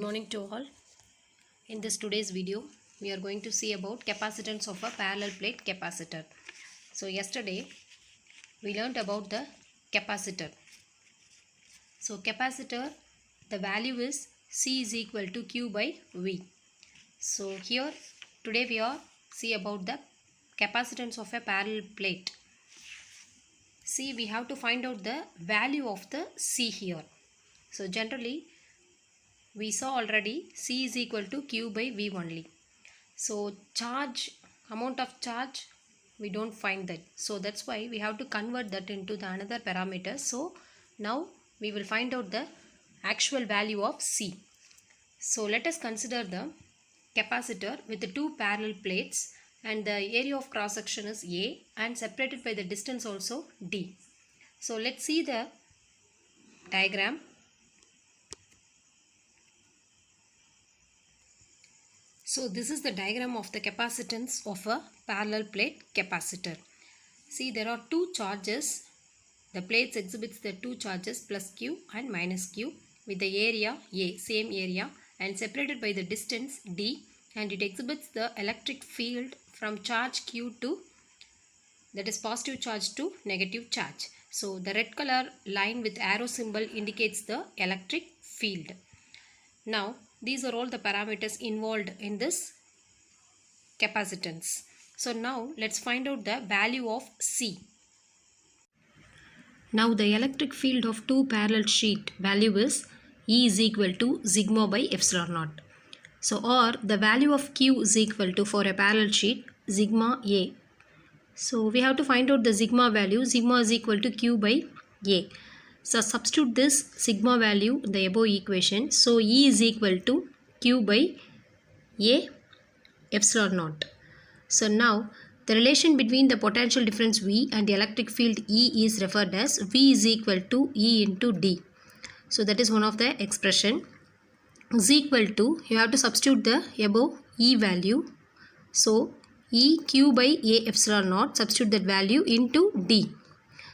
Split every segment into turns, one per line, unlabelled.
morning to all. In this today's video, we are going to see about capacitance of a parallel plate capacitor. So yesterday, we learnt about the capacitor. So capacitor, the value is C is equal to Q by V. So here, today we are see about the capacitance of a parallel plate. See, we have to find out the value of the C here. So generally, we saw already C is equal to Q by V only. So charge, amount of charge, we don't find that. So that's why we have to convert that into the another parameter. So now we will find out the actual value of C. So let us consider the capacitor with the two parallel plates and the area of cross section is A and separated by the distance also D. So let's see the diagram. So this is the diagram of the capacitance of a parallel plate capacitor. See, there are two charges. The plates exhibits the two charges plus Q and minus Q with the area A, same area, and separated by the distance D, and it exhibits the electric field from charge Q to, that is positive charge to negative charge. So the red color line with arrow symbol indicates the electric field. Now these are all the parameters involved in this capacitance. So now let's find out the value of C. Now the electric field of two parallel sheet value is E is equal to sigma by epsilon naught. So or the value of Q is equal to, for a parallel sheet, sigma A. So we have to find out the sigma value. Sigma is equal to Q by A. So substitute this sigma value in the above equation. So E is equal to Q by A epsilon naught. So now the relation between the potential difference V and the electric field E is referred as V is equal to E into D. So that is one of the expression. Is equal to, you have to substitute the above E value. So E Q by A epsilon naught, substitute that value into D.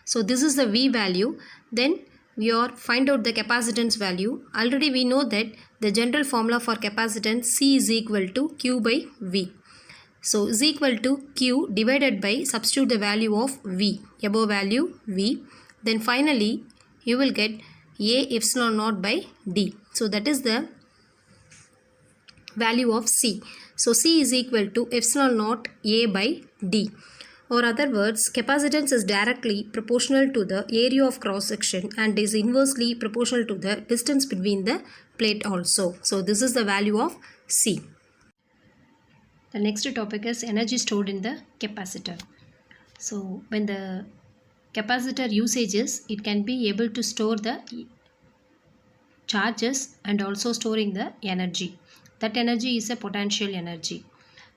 So this is the V value. Then we are find out the capacitance value. Already we know that the general formula for capacitance C is equal to Q by V. So is equal to Q divided by, substitute the value of V, above value V. Then finally you will get A epsilon naught by D. So that is the value of C. So C is equal to epsilon naught A by D. Or other words, capacitance is directly proportional to the area of cross section and is inversely proportional to the distance between the plate also. So this is the value of C. The next topic is energy stored in the capacitor. So when the capacitor usages, it can be able to store the charges and also storing the energy. That energy is a potential energy.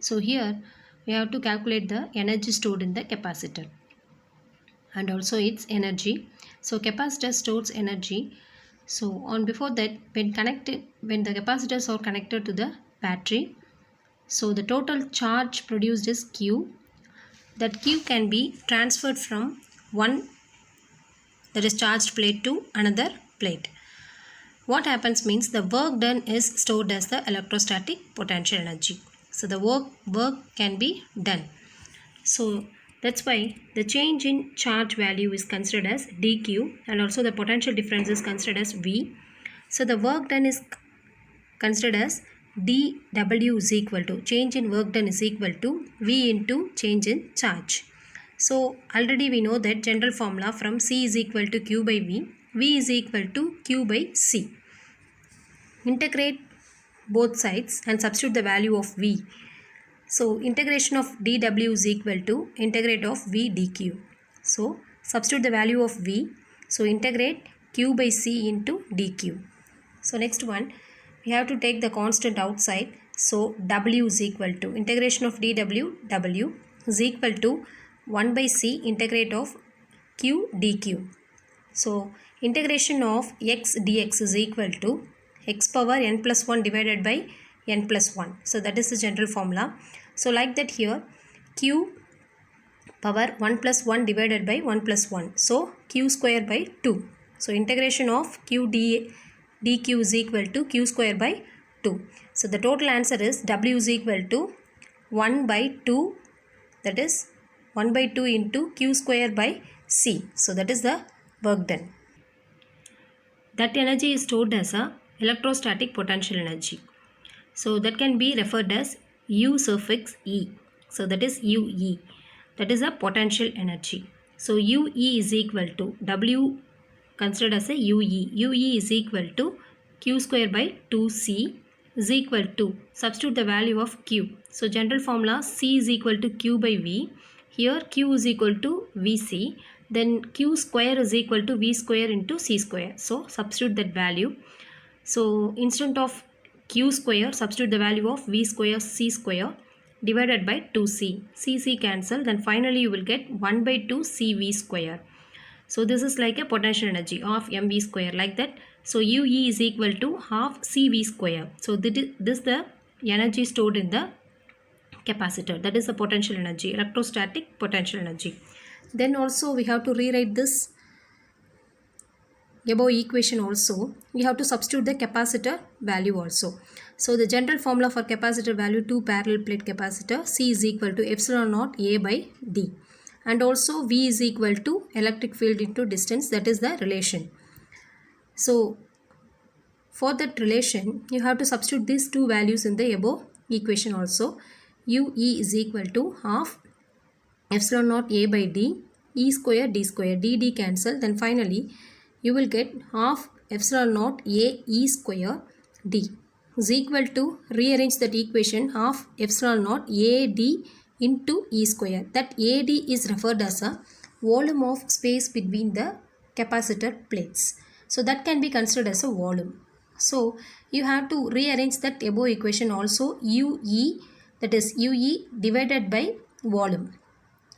So here we have to calculate the energy stored in the capacitor and also its energy. So capacitor stores energy. So on before that, when the capacitors are connected to the battery, so the total charge produced is Q. That Q can be transferred from one, that is charged plate, to another plate. What happens means the work done is stored as the electrostatic potential energy. So the work can be done. So that's why the change in charge value is considered as dQ and also the potential difference is considered as V. So the work done is considered as dW is equal to, change in work done is equal to V into change in charge. So already we know that general formula from C is equal to Q by V, V is equal to Q by C. Integrate both sides and substitute the value of V. So integration of dW is equal to integrate of V dQ. So substitute the value of V. So integrate Q by C into dQ. So next one, we have to take the constant outside. So W is equal to integration of dW, W is equal to 1 by C integrate of Q dQ. So integration of x dx is equal to x power n plus 1 divided by n plus 1. So that is the general formula. So like that here, Q power 1 plus 1 divided by 1 plus 1. So Q square by 2. So integration of Q dq is equal to Q square by 2. So the total answer is W is equal to 1 by 2, that is 1 by 2 into Q square by C. So that is the work done. That energy is stored as a electrostatic potential energy. So that can be referred as U suffix E. So that is UE. That is a potential energy. So UE is equal to W considered as a UE. UE is equal to Q square by 2C is equal to, substitute the value of Q. So general formula, C is equal to Q by V. Here Q is equal to Vc. Then Q square is equal to V square into C square. So substitute that value. So instead of Q square, substitute the value of V square C square divided by 2C. C cancel. Then finally you will get 1 by 2 CV square. So this is like a potential energy of mv square, like that. So UE is equal to half CV square. So this is the energy stored in the capacitor. That is the potential energy, electrostatic potential energy. Then also we have to rewrite this above equation also. We have to substitute the capacitor value also. So the general formula for capacitor value, 2 parallel plate capacitor, C is equal to epsilon naught A by D. And also V is equal to electric field into distance, that is the relation. So for that relation, you have to substitute these two values in the above equation also. UE is equal to half epsilon naught A by D, E square D square, D cancel. Then finally you will get half epsilon naught A E square D is equal to, rearrange that equation, half epsilon naught AD into E square. That AD is referred as a volume of space between the capacitor plates. So that can be considered as a volume. So you have to rearrange that above equation also. UE, that is UE divided by volume.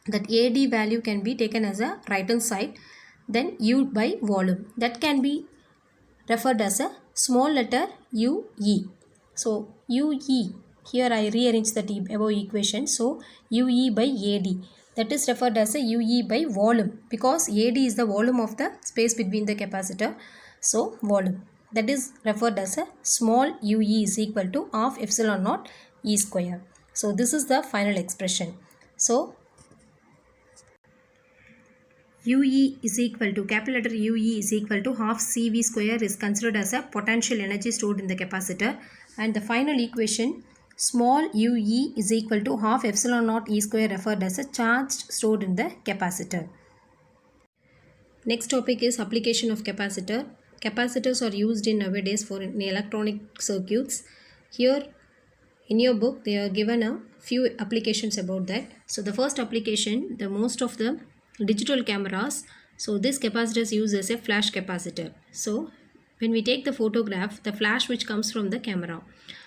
That AD value can be taken as a right hand side. Then U by volume. That can be referred as a small letter UE. So UE, here I rearrange the above equation. So UE by AD, that is referred as a UE by volume, because AD is the volume of the space between the capacitor. So volume, that is referred as a small UE is equal to half epsilon naught E square. So this is the final expression. So UE is equal to, capital letter UE is equal to half CV square is considered as a potential energy stored in the capacitor. And the final equation, small UE is equal to half epsilon naught E square, referred as a charge stored in the capacitor. Next topic is application of capacitor. Capacitors are used in nowadays for in electronic circuits. Here in your book they are given a few applications about that. So the first application, the most of the digital cameras, so this capacitor is used as a flash capacitor. So when we take the photograph, the flash which comes from the camera,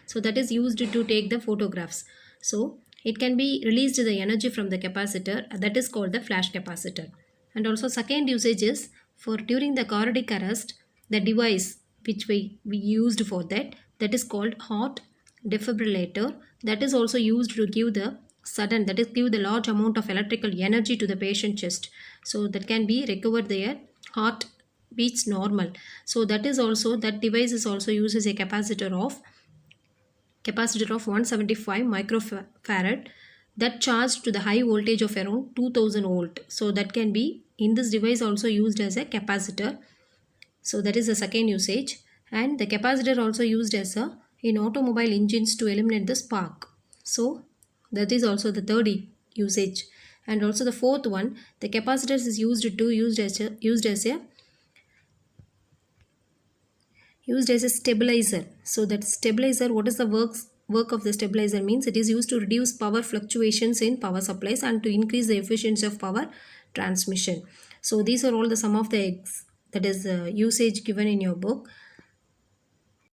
so that is used to take the photographs. So it can be released the energy from the capacitor, that is called the flash capacitor. And also second usage is for during the cardiac arrest, the device which we used for that, that is called heart defibrillator. That is also used to give the sudden, that is give the large amount of electrical energy to the patient chest. So that can be recovered their heart beats normal. So that is also, that device is also used as a capacitor of 175 microfarad, that charged to the high voltage of around 2000 volt. So that can be in this device also used as a capacitor. So that is the second usage. And the capacitor also used as a in automobile engines to eliminate the spark. So that is also the third usage. And also the fourth one, the capacitors is used as a stabilizer. So that stabilizer, what is the work of the stabilizer means, it is used to reduce power fluctuations in power supplies and to increase the efficiency of power transmission. So these are all the some of the that is usage given in your book.